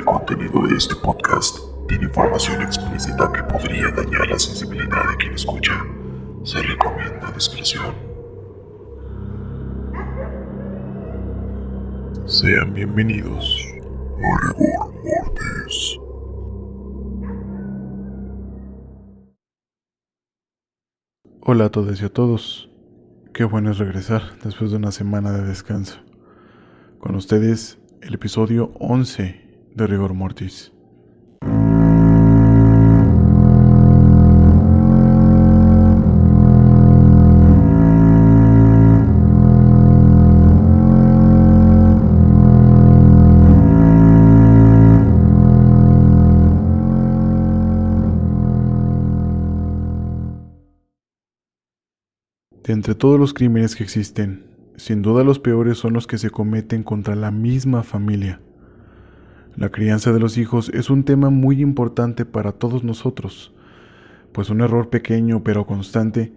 contenido de este podcast tiene información explícita que podría dañar la sensibilidad de quien escucha. Se recomienda discreción. Sean bienvenidos a Rigor Mortis. Hola a todas y a todos. Qué bueno es regresar después de una semana de descanso. Con ustedes, el episodio 11 de Rigor Mortis. De entre todos los crímenes que existen, sin duda los peores son los que se cometen contra la misma familia. La crianza de los hijos es un tema muy importante para todos nosotros, pues un error pequeño pero constante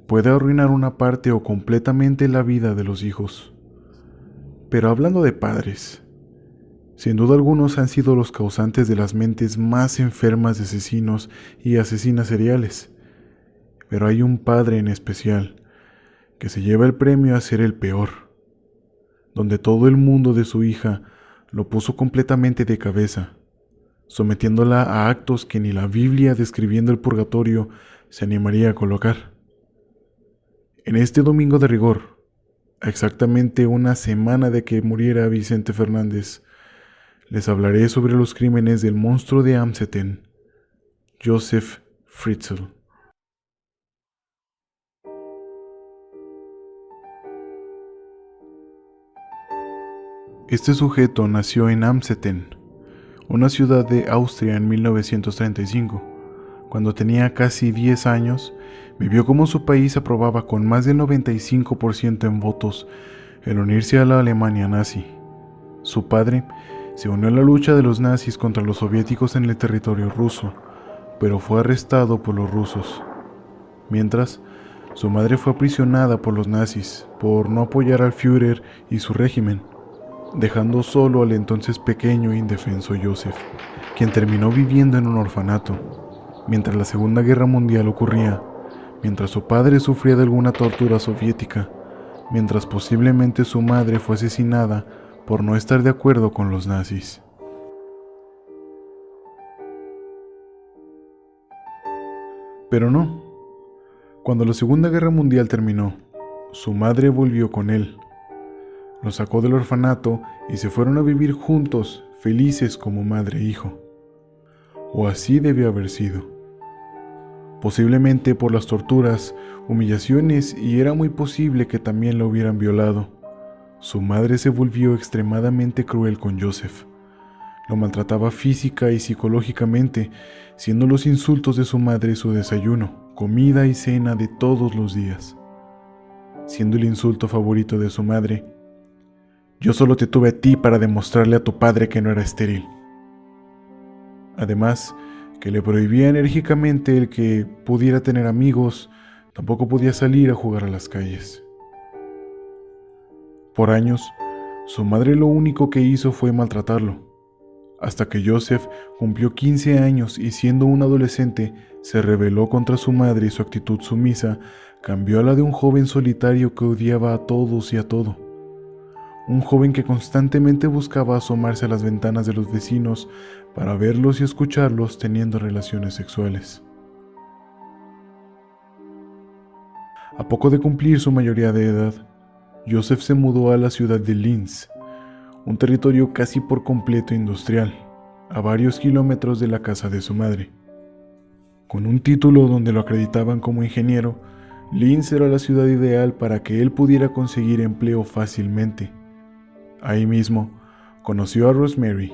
puede arruinar una parte o completamente la vida de los hijos. Pero hablando de padres, sin duda algunos han sido los causantes de las mentes más enfermas de asesinos y asesinas seriales. Pero hay un padre en especial que se lleva el premio a ser el peor, donde todo el mundo de su hija lo puso completamente de cabeza, sometiéndola a actos que ni la Biblia describiendo el purgatorio se animaría a colocar. En este domingo de rigor, a exactamente una semana de que muriera Vicente Fernández, les hablaré sobre los crímenes del monstruo de Amstetten, Joseph Fritzl. Este sujeto nació en Amstetten, una ciudad de Austria en 1935. Cuando tenía casi 10 años, vivió como su país aprobaba con más del 95% en votos el unirse a la Alemania nazi. Su padre se unió a la lucha de los nazis contra los soviéticos en el territorio ruso, pero fue arrestado por los rusos. Mientras, su madre fue aprisionada por los nazis por no apoyar al Führer y su régimen, dejando solo al entonces pequeño e indefenso Joseph, quien terminó viviendo en un orfanato. Mientras la Segunda Guerra Mundial ocurría, mientras su padre sufría de alguna tortura soviética, mientras posiblemente su madre fue asesinada por no estar de acuerdo con los nazis. Pero no. Cuando la Segunda Guerra Mundial terminó, su madre volvió con él. Lo sacó del orfanato y se fueron a vivir juntos, felices como madre e hijo. O así debió haber sido. Posiblemente por las torturas, humillaciones y era muy posible que también lo hubieran violado. Su madre se volvió extremadamente cruel con Joseph. Lo maltrataba física y psicológicamente, siendo los insultos de su madre su desayuno, comida y cena de todos los días. Siendo el insulto favorito de su madre: "Yo solo te tuve a ti para demostrarle a tu padre que no era estéril". Además, que le prohibía enérgicamente el que pudiera tener amigos, tampoco podía salir a jugar a las calles. Por años, su madre lo único que hizo fue maltratarlo, hasta que Joseph cumplió 15 años y siendo un adolescente, se rebeló contra su madre y su actitud sumisa cambió a la de un joven solitario que odiaba a todos y a todo. Un joven que constantemente buscaba asomarse a las ventanas de los vecinos para verlos y escucharlos teniendo relaciones sexuales. A poco de cumplir su mayoría de edad, Joseph se mudó a la ciudad de Linz, un territorio casi por completo industrial, a varios kilómetros de la casa de su madre. Con un título donde lo acreditaban como ingeniero, Linz era la ciudad ideal para que él pudiera conseguir empleo fácilmente. Ahí mismo, conoció a Rosemary.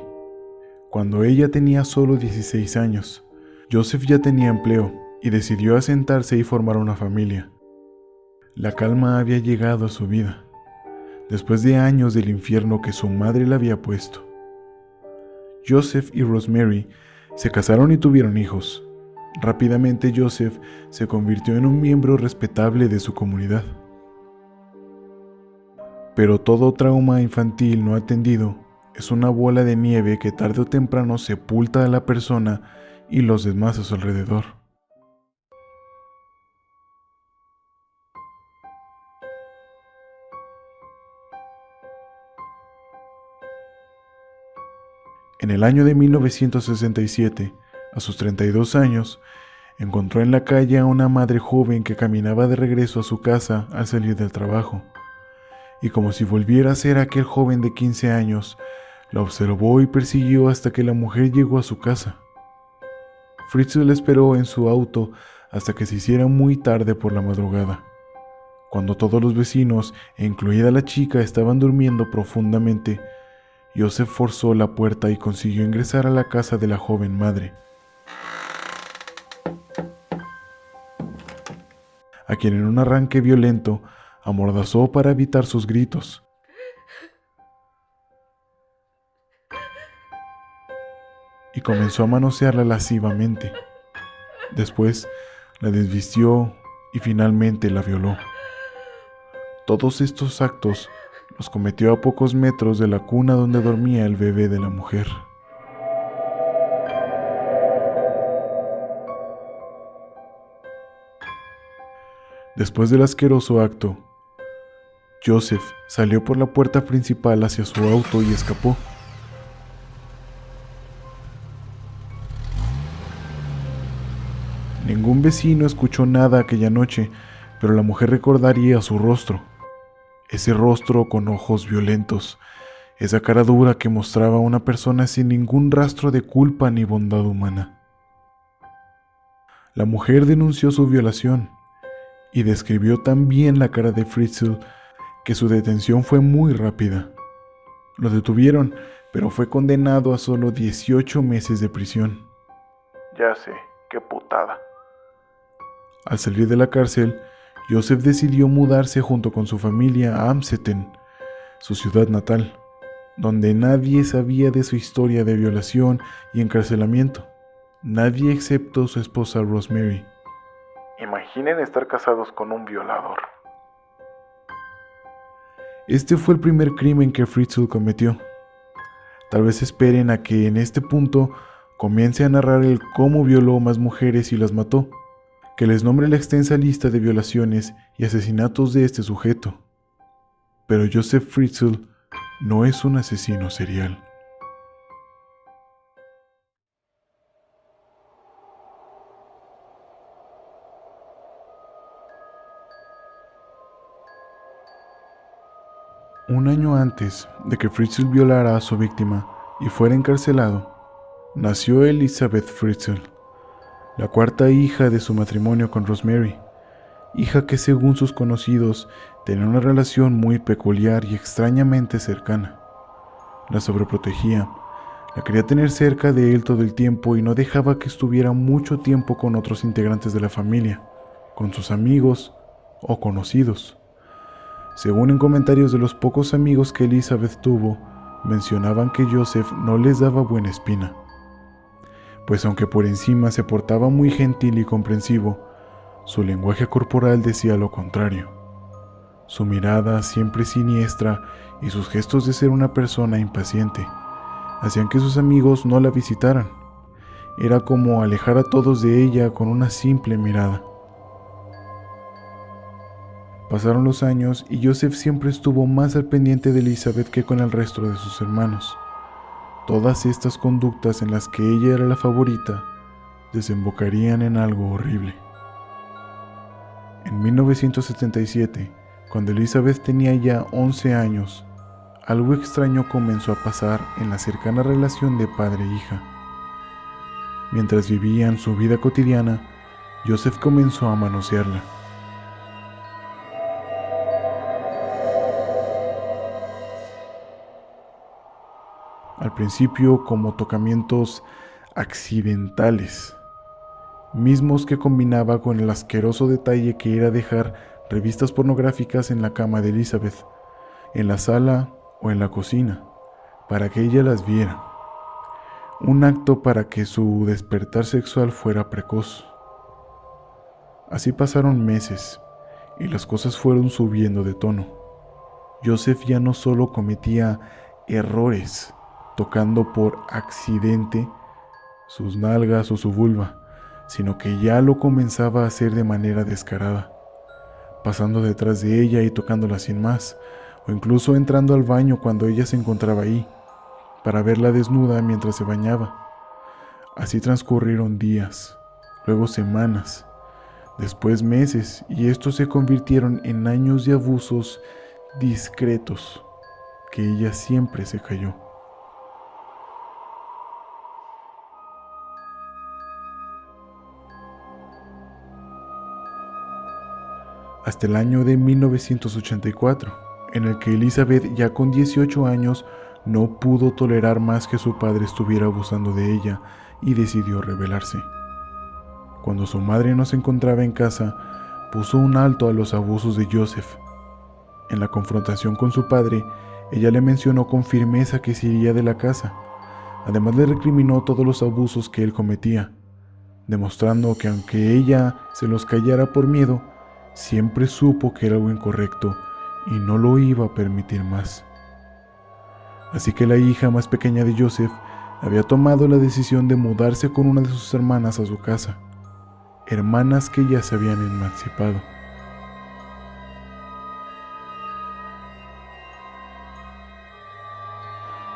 Cuando ella tenía solo 16 años, Joseph ya tenía empleo y decidió asentarse y formar una familia. La calma había llegado a su vida, después de años del infierno que su madre le había puesto. Joseph y Rosemary se casaron y tuvieron hijos. Rápidamente Joseph se convirtió en un miembro respetable de su comunidad. Pero todo trauma infantil no atendido es una bola de nieve que tarde o temprano sepulta a la persona y los demás a su alrededor. En el año de 1967, a sus 32 años, encontró en la calle a una madre joven que caminaba de regreso a su casa al salir del trabajo. Y como si volviera a ser aquel joven de 15 años, la observó y persiguió hasta que la mujer llegó a su casa. Fritzl esperó en su auto hasta que se hiciera muy tarde por la madrugada. Cuando todos los vecinos, incluida la chica, estaban durmiendo profundamente, Joseph forzó la puerta y consiguió ingresar a la casa de la joven madre, a quien en un arranque violento amordazó para evitar sus gritos. Y comenzó a manosearla lascivamente. Después la desvistió y finalmente la violó. Todos estos actos los cometió a pocos metros de la cuna donde dormía el bebé de la mujer. Después del asqueroso acto, Joseph salió por la puerta principal hacia su auto y escapó. Ningún vecino escuchó nada aquella noche, pero la mujer recordaría su rostro. Ese rostro con ojos violentos, esa cara dura que mostraba a una persona sin ningún rastro de culpa ni bondad humana. La mujer denunció su violación y describió tan bien la cara de Fritzl que su detención fue muy rápida. Lo detuvieron, pero fue condenado a solo 18 meses de prisión. Ya sé, qué putada. Al salir de la cárcel, Joseph decidió mudarse junto con su familia a Amstetten, su ciudad natal, donde nadie sabía de su historia de violación y encarcelamiento. Nadie excepto su esposa Rosemary. Imaginen estar casados con un violador. Este fue el primer crimen que Fritzl cometió. Tal vez esperen a que en este punto comience a narrar el cómo violó más mujeres y las mató, que les nombre la extensa lista de violaciones y asesinatos de este sujeto. Pero Joseph Fritzl no es un asesino serial. Un año antes de que Fritzl violara a su víctima y fuera encarcelado, nació Elizabeth Fritzl, la cuarta hija de su matrimonio con Rosemary, hija que según sus conocidos tenía una relación muy peculiar y extrañamente cercana. La sobreprotegía, la quería tener cerca de él todo el tiempo y no dejaba que estuviera mucho tiempo con otros integrantes de la familia, con sus amigos o conocidos. Según en comentarios de los pocos amigos que Elizabeth tuvo, mencionaban que Joseph no les daba buena espina, pues aunque por encima se portaba muy gentil y comprensivo, su lenguaje corporal decía lo contrario. Su mirada siempre siniestra y sus gestos de ser una persona impaciente hacían que sus amigos no la visitaran. Era como alejar a todos de ella con una simple mirada. Pasaron los años y Joseph siempre estuvo más al pendiente de Elizabeth que con el resto de sus hermanos. Todas estas conductas en las que ella era la favorita desembocarían en algo horrible. En 1977, cuando Elizabeth tenía ya 11 años, algo extraño comenzó a pasar en la cercana relación de padre e hija. Mientras vivían su vida cotidiana, Joseph comenzó a manosearla. Al principio como tocamientos accidentales, mismos que combinaba con el asqueroso detalle que era dejar revistas pornográficas en la cama de Elizabeth, en la sala o en la cocina, para que ella las viera. Un acto para que su despertar sexual fuera precoz. Así pasaron meses y las cosas fueron subiendo de tono. Joseph ya no solo cometía errores, tocando por accidente sus nalgas o su vulva, sino que ya lo comenzaba a hacer de manera descarada, pasando detrás de ella y tocándola sin más, o incluso entrando al baño cuando ella se encontraba ahí, para verla desnuda mientras se bañaba. Así transcurrieron días, luego semanas, después meses, y estos se convirtieron en años de abusos discretos que ella siempre se calló. Hasta el año de 1984, en el que Elizabeth, ya con 18 años, no pudo tolerar más que su padre estuviera abusando de ella y decidió rebelarse. Cuando su madre no se encontraba en casa, puso un alto a los abusos de Joseph. En la confrontación con su padre, ella le mencionó con firmeza que se iría de la casa. Además, le recriminó todos los abusos que él cometía, demostrando que aunque ella se los callara por miedo, siempre supo que era algo incorrecto y no lo iba a permitir más. Así que la hija más pequeña de Joseph había tomado la decisión de mudarse con una de sus hermanas a su casa, hermanas que ya se habían emancipado.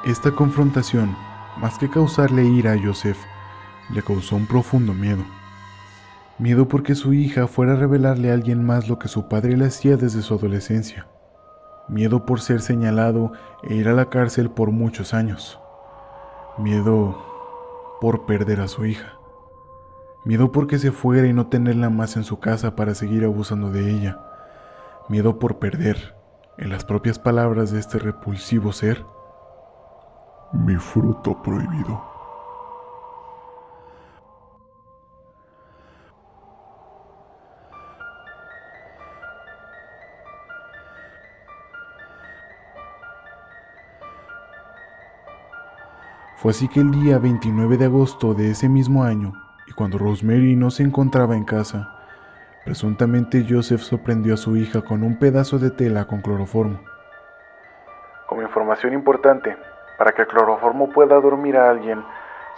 Esta confrontación, más que causarle ira a Joseph, le causó un profundo miedo. Miedo porque su hija fuera a revelarle a alguien más lo que su padre le hacía desde su adolescencia. Miedo por ser señalado e ir a la cárcel por muchos años. Miedo por perder a su hija. Miedo porque se fuera y no tenerla más en su casa para seguir abusando de ella. Miedo por perder, en las propias palabras de este repulsivo ser, mi fruto prohibido. Fue así que el día 29 de agosto de ese mismo año, y cuando Rosemary no se encontraba en casa, presuntamente Joseph sorprendió a su hija con un pedazo de tela con cloroformo. Como información importante, para que el cloroformo pueda dormir a alguien,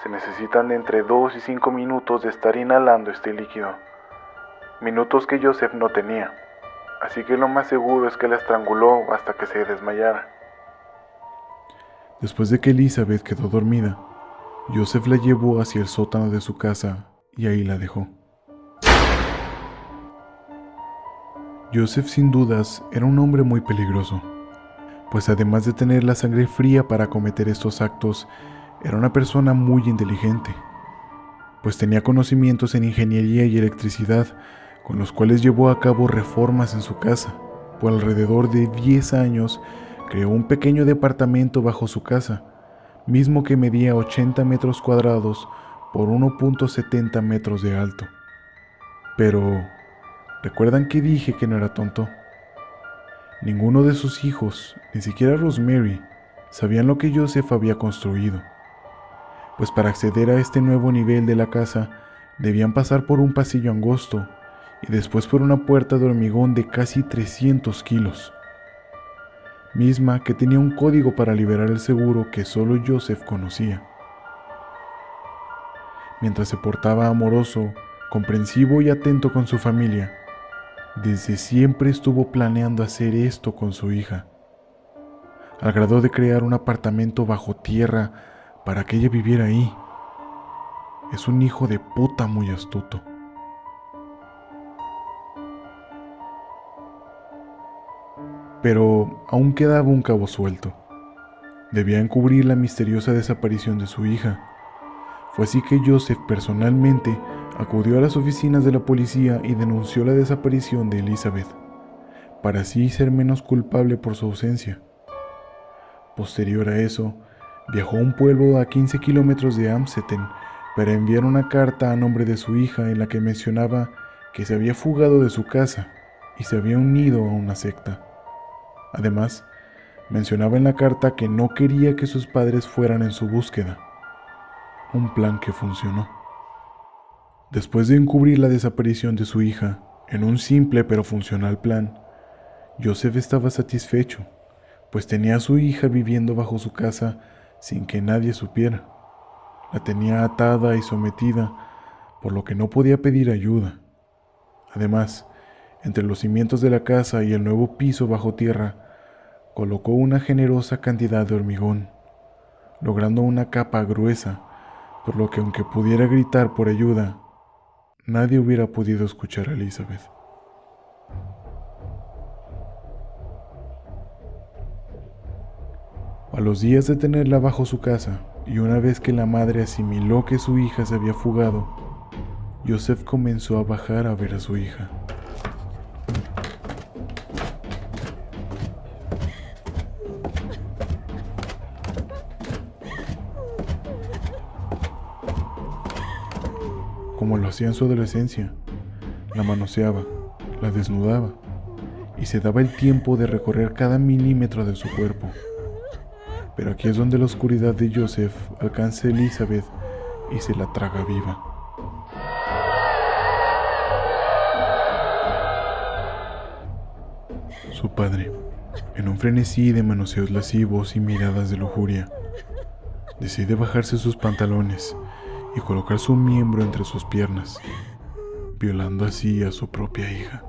se necesitan de entre 2 y 5 minutos de estar inhalando este líquido. Minutos que Joseph no tenía, así que lo más seguro es que la estranguló hasta que se desmayara. Después de que Elizabeth quedó dormida, Joseph la llevó hacia el sótano de su casa y ahí la dejó. Joseph, sin dudas, era un hombre muy peligroso, pues además de tener la sangre fría para cometer estos actos, era una persona muy inteligente, pues tenía conocimientos en ingeniería y electricidad, con los cuales llevó a cabo reformas en su casa. Por alrededor de 10 años, creó un pequeño departamento bajo su casa, mismo que medía 80 metros cuadrados por 1.70 metros de alto. Pero, ¿recuerdan que dije que no era tonto? Ninguno de sus hijos, ni siquiera Rosemary, sabían lo que Joseph había construido, pues para acceder a este nuevo nivel de la casa, debían pasar por un pasillo angosto y después por una puerta de hormigón de casi 300 kilos. Misma que tenía un código para liberar el seguro que solo Joseph conocía. Mientras se portaba amoroso, comprensivo y atento con su familia, desde siempre estuvo planeando hacer esto con su hija, al grado de crear un apartamento bajo tierra para que ella viviera ahí. Es un hijo de puta muy astuto. Pero aún quedaba un cabo suelto. Debía encubrir la misteriosa desaparición de su hija. Fue así que Joseph personalmente acudió a las oficinas de la policía y denunció la desaparición de Elizabeth, para así ser menos culpable por su ausencia. Posterior a eso, viajó a un pueblo a 15 kilómetros de Amstetten para enviar una carta a nombre de su hija en la que mencionaba que se había fugado de su casa y se había unido a una secta. Además, mencionaba en la carta que no quería que sus padres fueran en su búsqueda. Un plan que funcionó. Después de encubrir la desaparición de su hija en un simple pero funcional plan, Joseph estaba satisfecho, pues tenía a su hija viviendo bajo su casa sin que nadie supiera. La tenía atada y sometida, por lo que no podía pedir ayuda. Además, entre los cimientos de la casa y el nuevo piso bajo tierra, colocó una generosa cantidad de hormigón, logrando una capa gruesa, por lo que aunque pudiera gritar por ayuda, nadie hubiera podido escuchar a Elizabeth. A los días de tenerla bajo su casa, y una vez que la madre asimiló que su hija se había fugado, Joseph comenzó a bajar a ver a su hija. Como lo hacía en su adolescencia, la manoseaba, la desnudaba y se daba el tiempo de recorrer cada milímetro de su cuerpo. Pero aquí es donde la oscuridad de Joseph alcanza a Elizabeth y se la traga viva. Su padre, en un frenesí de manoseos lascivos y miradas de lujuria, decide bajarse sus pantalones y colocar su miembro entre sus piernas, violando así a su propia hija.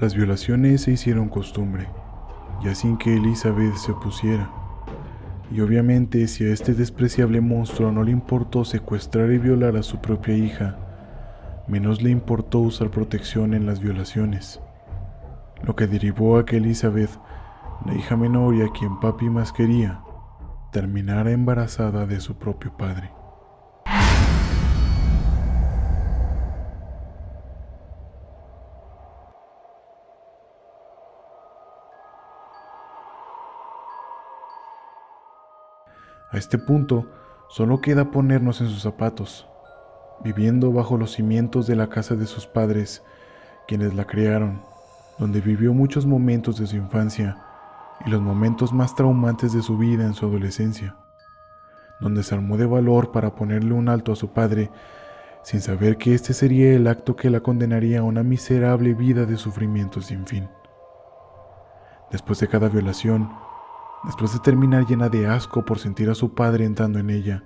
Las violaciones se hicieron costumbre, ya sin que Elizabeth se opusiera, y obviamente si a este despreciable monstruo no le importó secuestrar y violar a su propia hija, menos le importó usar protección en las violaciones, lo que derivó a que Elizabeth, la hija menor y a quien papi más quería, terminara embarazada de su propio padre. A este punto, solo queda ponernos en sus zapatos, viviendo bajo los cimientos de la casa de sus padres, quienes la criaron, donde vivió muchos momentos de su infancia y los momentos más traumantes de su vida en su adolescencia, donde se armó de valor para ponerle un alto a su padre, sin saber que este sería el acto que la condenaría a una miserable vida de sufrimiento sin fin. Después de cada violación, después de terminar llena de asco por sentir a su padre entrando en ella,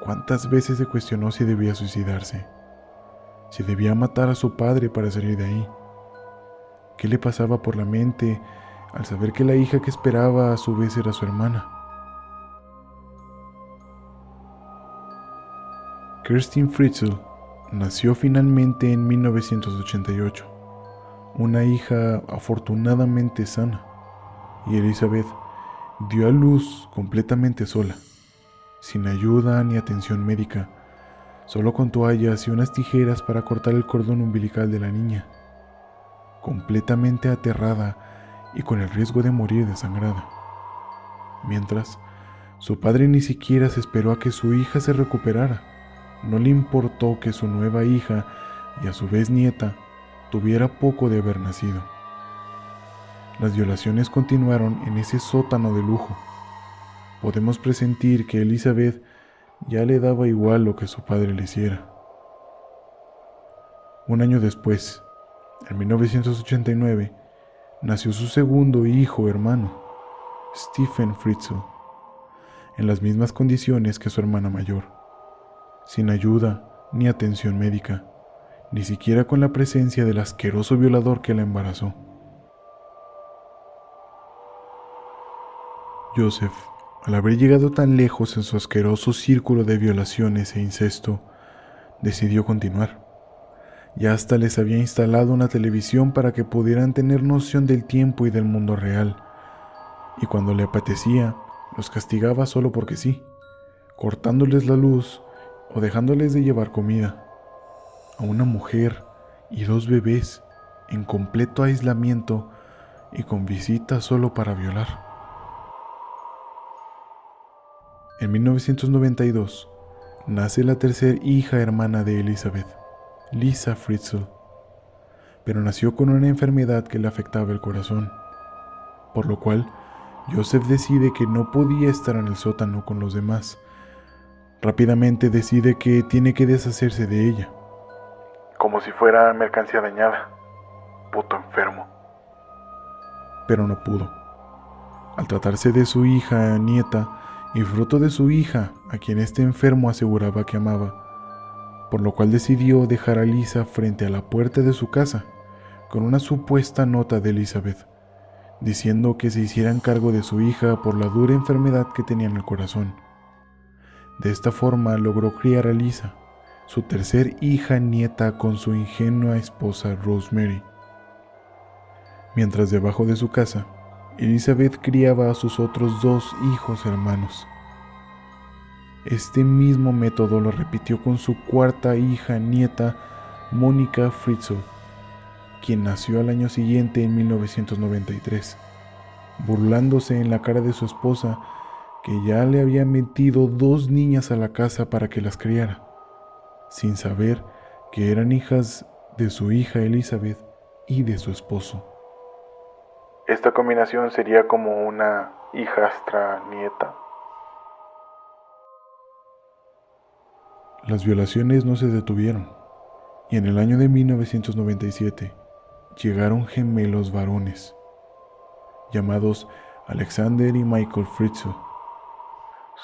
¿cuántas veces se cuestionó si debía suicidarse? Si debía matar a su padre para salir de ahí. ¿Qué le pasaba por la mente al saber que la hija que esperaba a su vez era su hermana? Kerstin Fritzl nació finalmente en 1988, una hija afortunadamente sana, y Elizabeth dio a luz completamente sola, sin ayuda ni atención médica, solo con toallas y unas tijeras para cortar el cordón umbilical de la niña, completamente aterrada y con el riesgo de morir desangrada. Mientras, su padre ni siquiera se esperó a que su hija se recuperara. No le importó que su nueva hija, y a su vez nieta, tuviera poco de haber nacido. Las violaciones continuaron en ese sótano de lujo. Podemos presentir que Elizabeth ya le daba igual lo que su padre le hiciera. Un año después, en 1989, nació su segundo hijo hermano, Stephen Fritzl, en las mismas condiciones que su hermana mayor, sin ayuda ni atención médica, ni siquiera con la presencia del asqueroso violador que la embarazó. Joseph, al haber llegado tan lejos en su asqueroso círculo de violaciones e incesto, decidió continuar. Ya hasta les había instalado una televisión para que pudieran tener noción del tiempo y del mundo real, y cuando le apetecía, los castigaba solo porque sí, cortándoles la luz o dejándoles de llevar comida. A una mujer y 2 bebés en completo aislamiento y con visitas solo para violar. En 1992, nace la tercera hija hermana de Elizabeth, Lisa Fritzl, pero nació con una enfermedad que le afectaba el corazón, por lo cual Joseph decide que no podía estar en el sótano con los demás. Rápidamente decide que tiene que deshacerse de ella. Como si fuera mercancía dañada. puto enfermo. Pero no pudo. Al tratarse de su hija nieta y fruto de su hija, a quien este enfermo aseguraba que amaba, por lo cual decidió dejar a Lisa frente a la puerta de su casa, con una supuesta nota de Elizabeth, diciendo que se hicieran cargo de su hija por la dura enfermedad que tenía en el corazón. De esta forma logró criar a Lisa, su tercer hija nieta, con su ingenua esposa Rosemary. Mientras debajo de su casa, Elizabeth criaba a sus otros 2 hijos hermanos. Este mismo método lo repitió con su cuarta hija nieta, Monica Fritzl, quien nació al año siguiente en 1993, burlándose en la cara de su esposa que ya le había metido 2 niñas a la casa para que las criara, sin saber que eran hijas de su hija Elizabeth y de su esposo. Esta combinación sería como una hijastra nieta. Las violaciones no se detuvieron, y en el año de 1997 llegaron gemelos varones, llamados Alexander y Michael Fritzl,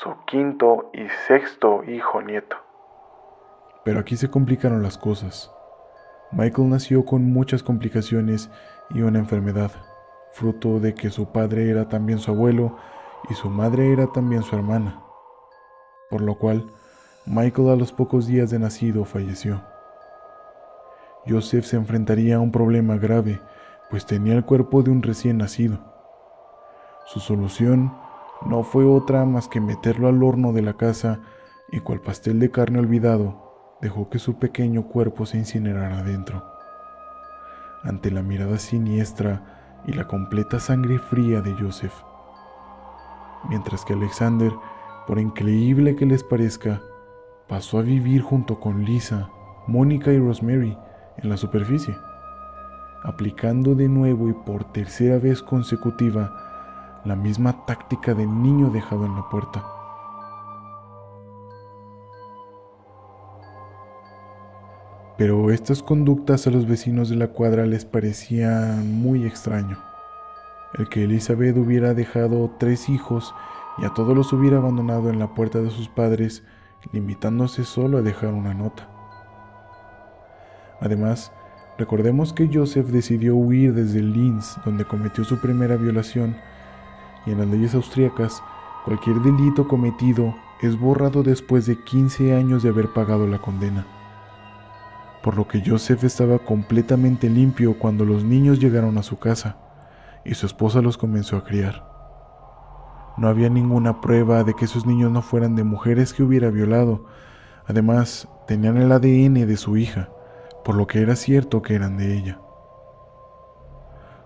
Su quinto y sexto hijo nieto. Pero aquí se complicaron las cosas. Michael nació con muchas complicaciones y una enfermedad, fruto de que su padre era también su abuelo y su madre era también su hermana, por lo cual Michael a los pocos días de nacido falleció. Joseph se enfrentaría a un problema grave, pues tenía el cuerpo de un recién nacido. Su solución no fue otra más que meterlo al horno de la casa y cual pastel de carne olvidado, dejó que su pequeño cuerpo se incinerara adentro. Ante la mirada siniestra y la completa sangre fría de Joseph. Mientras que Alexander, por increíble que les parezca, pasó a vivir junto con Lisa, Mónica y Rosemary en la superficie, aplicando de nuevo y por tercera vez consecutiva la misma táctica del niño dejado en la puerta. Pero estas conductas a los vecinos de la cuadra les parecían muy extraño. El que Elizabeth hubiera dejado 3 hijos y a todos los hubiera abandonado en la puerta de sus padres, limitándose solo a dejar una nota. Además, recordemos que Joseph decidió huir desde Linz, donde cometió su primera violación, y en las leyes austríacas, cualquier delito cometido es borrado después de 15 años de haber pagado la condena. Por lo que Joseph estaba completamente limpio cuando los niños llegaron a su casa y su esposa los comenzó a criar. No había ninguna prueba de que esos niños no fueran de mujeres que hubiera violado. Además, tenían el ADN de su hija, por lo que era cierto que eran de ella.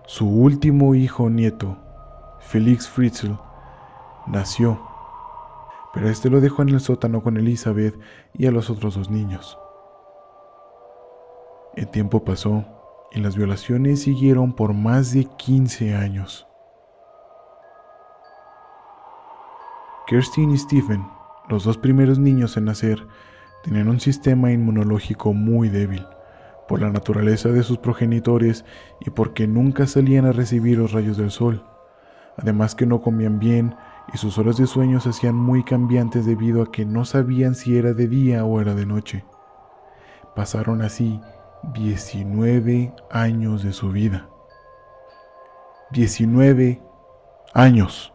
Su último hijo nieto, Felix Fritzl, nació, pero este lo dejó en el sótano con Elizabeth y a los otros 2 niños. El tiempo pasó y las violaciones siguieron por más de 15 años. Kerstin y Stephen, los 2 primeros niños en nacer, tenían un sistema inmunológico muy débil, por la naturaleza de sus progenitores y porque nunca salían a recibir los rayos del sol. Además que no comían bien y sus horas de sueño se hacían muy cambiantes debido a que no sabían si era de día o era de noche. Pasaron así 19 años de su vida. 19 años.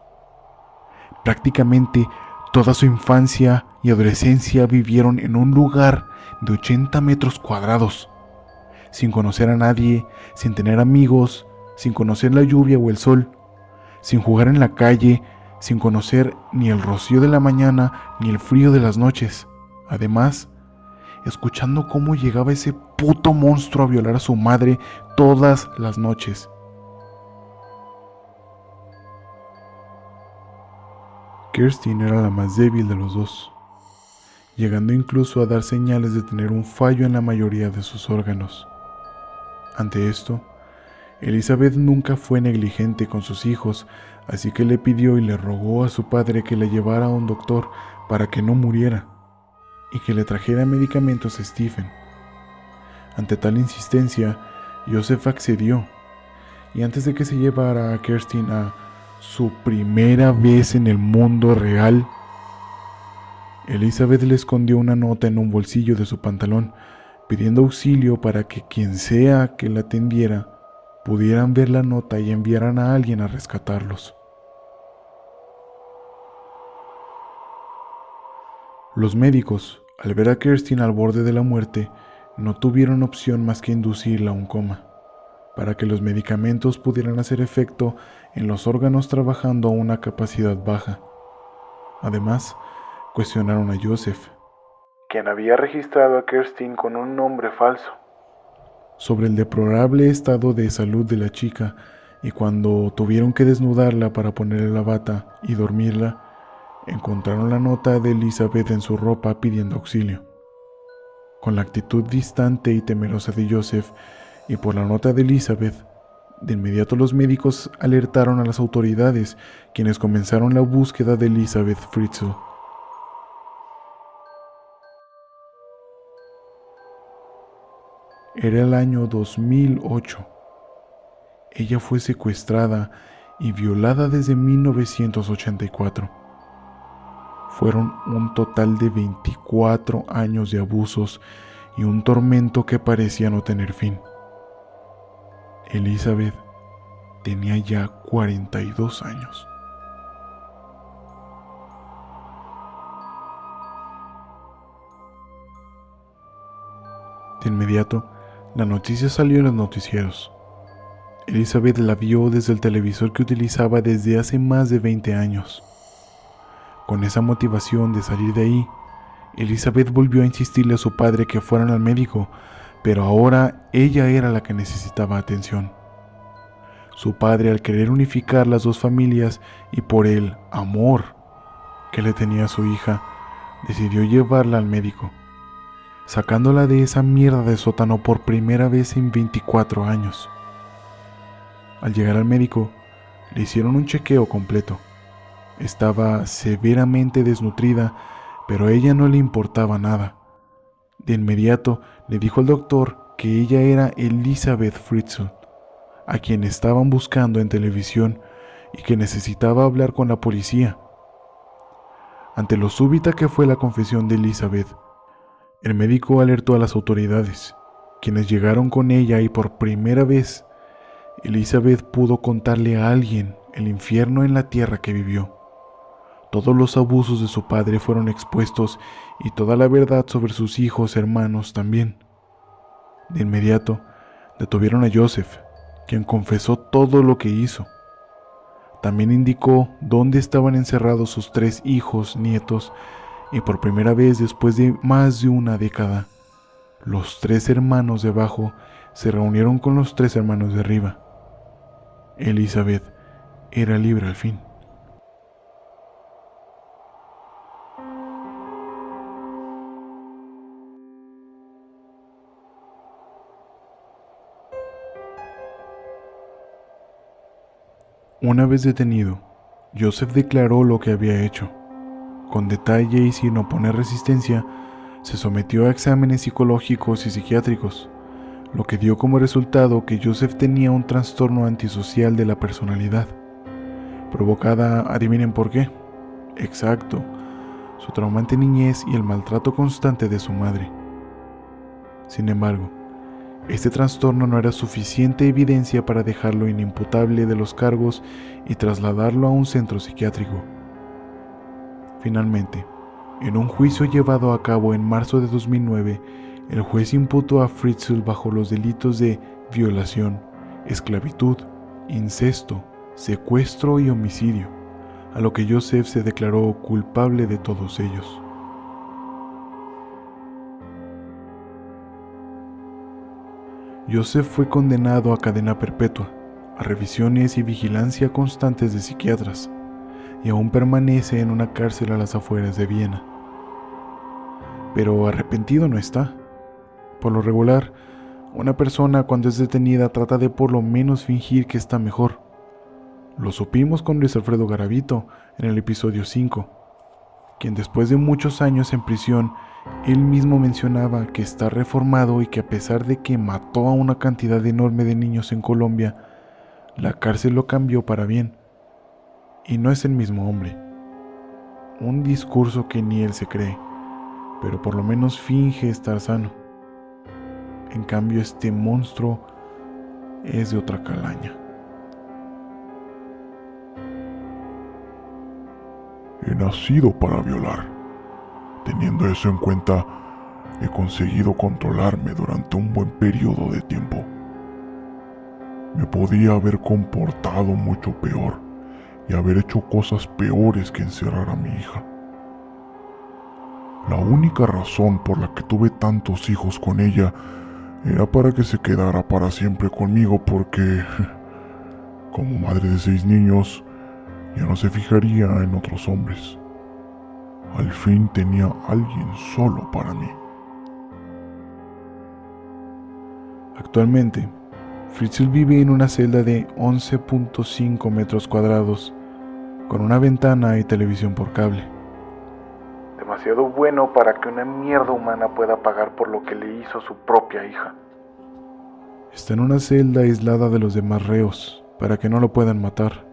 Prácticamente toda su infancia y adolescencia vivieron en un lugar de 80 metros cuadrados, sin conocer a nadie, sin tener amigos, sin conocer la lluvia o el sol, sin jugar en la calle, sin conocer ni el rocío de la mañana ni el frío de las noches. Además, escuchando cómo llegaba ese puto monstruo a violar a su madre todas las noches. Kerstin era la más débil de los 2, llegando incluso a dar señales de tener un fallo en la mayoría de sus órganos. Ante esto, Elizabeth nunca fue negligente con sus hijos, así que le pidió y le rogó a su padre que le llevara a un doctor para que no muriera y que le trajera medicamentos a Stephen. Ante tal insistencia, Joseph accedió, y antes de que se llevara a Kerstin a su primera vez en el mundo real, Elizabeth le escondió una nota en un bolsillo de su pantalón, pidiendo auxilio para que quien sea que la atendiera pudieran ver la nota y enviaran a alguien a rescatarlos. Los médicos, al ver a Kerstin al borde de la muerte, no tuvieron opción más que inducirla a un coma, para que los medicamentos pudieran hacer efecto en los órganos trabajando a una capacidad baja. Además, cuestionaron a Joseph, quien había registrado a Kerstin con un nombre falso, sobre el deplorable estado de salud de la chica, y cuando tuvieron que desnudarla para ponerle la bata y dormirla, encontraron la nota de Elizabeth en su ropa pidiendo auxilio. Con la actitud distante y temerosa de Joseph y por la nota de Elizabeth, de inmediato los médicos alertaron a las autoridades, quienes comenzaron la búsqueda de Elizabeth Fritzl. Era el año 2008. Ella fue secuestrada y violada desde 1984. Fueron un total de 24 años de abusos y un tormento que parecía no tener fin. Elizabeth tenía ya 42 años. De inmediato, la noticia salió en los noticieros. Elizabeth la vio desde el televisor que utilizaba desde hace más de 20 años. Con esa motivación de salir de ahí, Elizabeth volvió a insistirle a su padre que fueran al médico, pero ahora ella era la que necesitaba atención. Su padre, al querer unificar las dos familias y por el amor que le tenía a su hija, decidió llevarla al médico, sacándola de esa mierda de sótano por primera vez en 24 años. Al llegar al médico, le hicieron un chequeo completo. Estaba severamente desnutrida, pero a ella no le importaba nada. De inmediato le dijo al doctor que ella era Elizabeth Fritzl, a quien estaban buscando en televisión y que necesitaba hablar con la policía. Ante lo súbita que fue la confesión de Elizabeth, el médico alertó a las autoridades, quienes llegaron con ella, y por primera vez Elizabeth pudo contarle a alguien el infierno en la tierra que vivió. Todos los abusos de su padre fueron expuestos y toda la verdad sobre sus hijos hermanos también. De inmediato, detuvieron a Joseph, quien confesó todo lo que hizo. También indicó dónde estaban encerrados sus 3 hijos, nietos, y por primera vez después de más de una década, los 3 hermanos de abajo se reunieron con los 3 hermanos de arriba. Elizabeth era libre al fin. Una vez detenido, Joseph declaró lo que había hecho. Con detalle y sin oponer resistencia, se sometió a exámenes psicológicos y psiquiátricos, lo que dio como resultado que Joseph tenía un trastorno antisocial de la personalidad, provocada, adivinen por qué. Exacto, su traumante niñez y el maltrato constante de su madre. Sin embargo, este trastorno no era suficiente evidencia para dejarlo inimputable de los cargos y trasladarlo a un centro psiquiátrico. Finalmente, en un juicio llevado a cabo en marzo de 2009, el juez imputó a Fritzl bajo los delitos de violación, esclavitud, incesto, secuestro y homicidio, a lo que Joseph se declaró culpable de todos ellos. Joseph fue condenado a cadena perpetua, a revisiones y vigilancia constantes de psiquiatras, y aún permanece en una cárcel a las afueras de Viena. Pero arrepentido no está. Por lo regular, una persona cuando es detenida trata de por lo menos fingir que está mejor. Lo supimos con Luis Alfredo Garavito en el episodio 5. quien después de muchos años en prisión, él mismo mencionaba que está reformado y que a pesar de que mató a una cantidad enorme de niños en Colombia, la cárcel lo cambió para bien. Y no es el mismo hombre. Un discurso que ni él se cree, pero por lo menos finge estar sano. En cambio, este monstruo es de otra calaña. He nacido para violar. Teniendo eso en cuenta, he conseguido controlarme durante un buen periodo de tiempo. Me podía haber comportado mucho peor y haber hecho cosas peores que encerrar a mi hija. La única razón por la que tuve tantos hijos con ella era para que se quedara para siempre conmigo porque, como madre de 6 niños, ya no se fijaría en otros hombres. Al fin tenía a alguien solo para mí. Actualmente, Fritzl vive en una celda de 11.5 metros cuadrados, con una ventana y televisión por cable. Demasiado bueno para que una mierda humana pueda pagar por lo que le hizo a su propia hija. Está en una celda aislada de los demás reos, para que no lo puedan matar.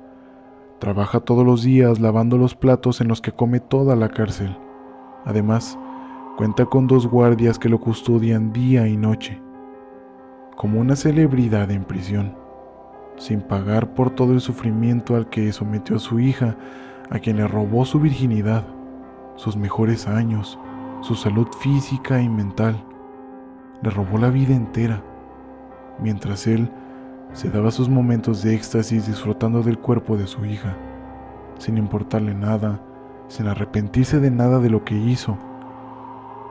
Trabaja todos los días lavando los platos en los que come toda la cárcel. Además, cuenta con 2 guardias que lo custodian día y noche, como una celebridad en prisión, sin pagar por todo el sufrimiento al que sometió a su hija, a quien le robó su virginidad, sus mejores años, su salud física y mental. Le robó la vida entera, mientras él se daba sus momentos de éxtasis disfrutando del cuerpo de su hija, sin importarle nada, sin arrepentirse de nada de lo que hizo,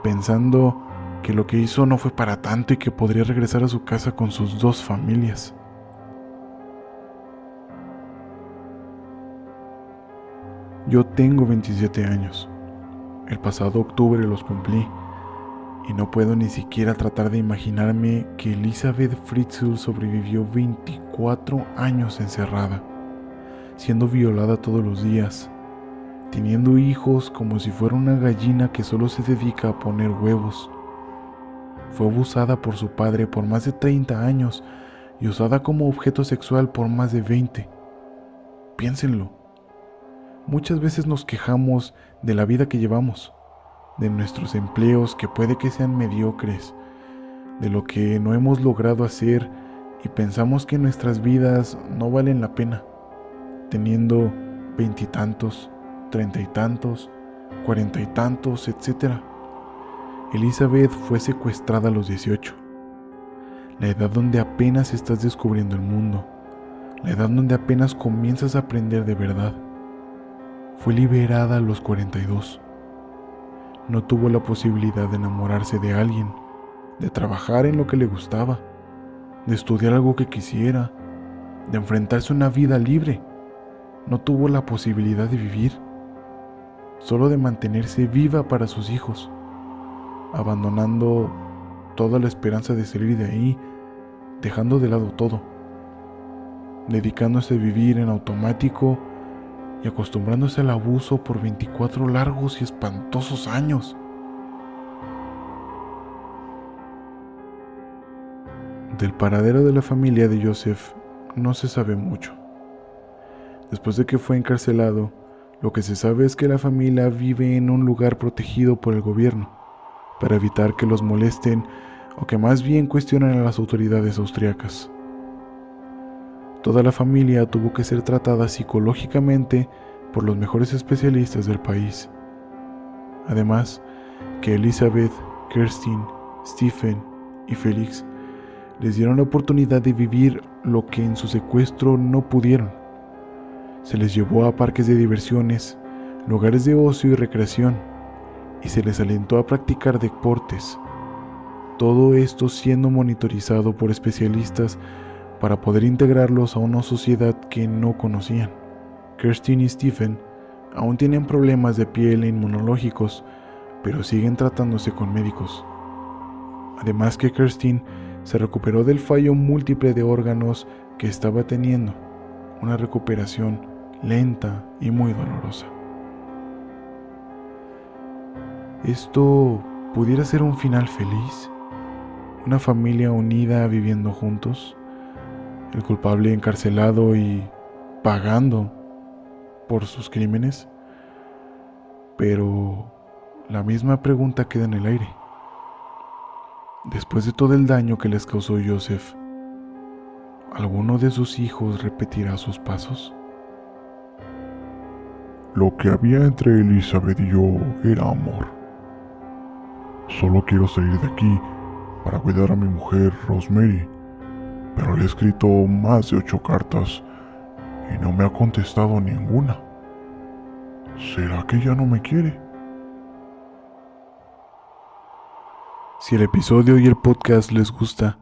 pensando que lo que hizo no fue para tanto y que podría regresar a su casa con sus 2 familias. Yo tengo 27 años. El pasado octubre los cumplí y no puedo ni siquiera tratar de imaginarme que Elizabeth Fritzl sobrevivió 24 años encerrada, siendo violada todos los días, teniendo hijos como si fuera una gallina que solo se dedica a poner huevos. Fue abusada por su padre por más de 30 años y usada como objeto sexual por más de 20. Piénsenlo. Muchas veces nos quejamos de la vida que llevamos, de nuestros empleos que puede que sean mediocres, de lo que no hemos logrado hacer y pensamos que nuestras vidas no valen la pena, teniendo 20 y tantos, 30 y tantos, 40 y tantos, etc. Elizabeth fue secuestrada a los 18, la edad donde apenas estás descubriendo el mundo, la edad donde apenas comienzas a aprender de verdad. Fue liberada a los 42. No tuvo la posibilidad de enamorarse de alguien, de trabajar en lo que le gustaba, de estudiar algo que quisiera, de enfrentarse a una vida libre. No tuvo la posibilidad de vivir, solo de mantenerse viva para sus hijos, abandonando toda la esperanza de salir de ahí, dejando de lado todo, dedicándose a vivir en automático y acostumbrándose al abuso por 24 largos y espantosos años. Del paradero de la familia de Joseph no se sabe mucho. Después de que fue encarcelado, lo que se sabe es que la familia vive en un lugar protegido por el gobierno, para evitar que los molesten o que más bien cuestionen a las autoridades austriacas. Toda la familia tuvo que ser tratada psicológicamente por los mejores especialistas del país. Además, que Elizabeth, Kerstin, Stephen y Felix les dieron la oportunidad de vivir lo que en su secuestro no pudieron. Se les llevó a parques de diversiones, lugares de ocio y recreación, y se les alentó a practicar deportes. Todo esto siendo monitorizado por especialistas para poder integrarlos a una sociedad que no conocían. Kerstin y Stephen aún tienen problemas de piel e inmunológicos, pero siguen tratándose con médicos. Además que Kerstin se recuperó del fallo múltiple de órganos que estaba teniendo, una recuperación lenta y muy dolorosa. ¿Esto pudiera ser un final feliz? ¿Una familia unida viviendo juntos? ¿El culpable encarcelado y pagando por sus crímenes? Pero la misma pregunta queda en el aire. Después de todo el daño que les causó Joseph, ¿alguno de sus hijos repetirá sus pasos? Lo que había entre Elizabeth y yo era amor. Solo quiero salir de aquí para cuidar a mi mujer Rosemary, pero le he escrito más de 8 cartas y no me ha contestado ninguna. ¿Será que ya no me quiere? Si el episodio y el podcast les gusta,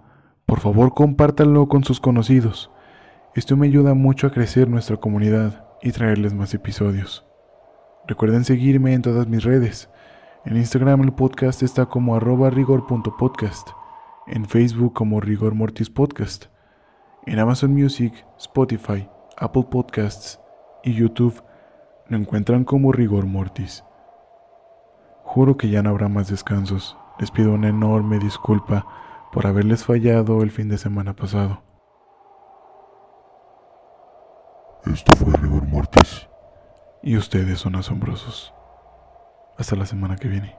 por favor compártanlo con sus conocidos. Esto me ayuda mucho a crecer nuestra comunidad y traerles más episodios. Recuerden seguirme en todas mis redes. En Instagram el podcast está como @rigor.podcast, en Facebook como Rigor Mortis Podcast, en Amazon Music, Spotify, Apple Podcasts y YouTube lo encuentran como Rigor Mortis. Juro que ya no habrá más descansos. Les pido una enorme disculpa por haberles fallado el fin de semana pasado. Esto fue Rigor Mortis. Y ustedes son asombrosos. Hasta la semana que viene.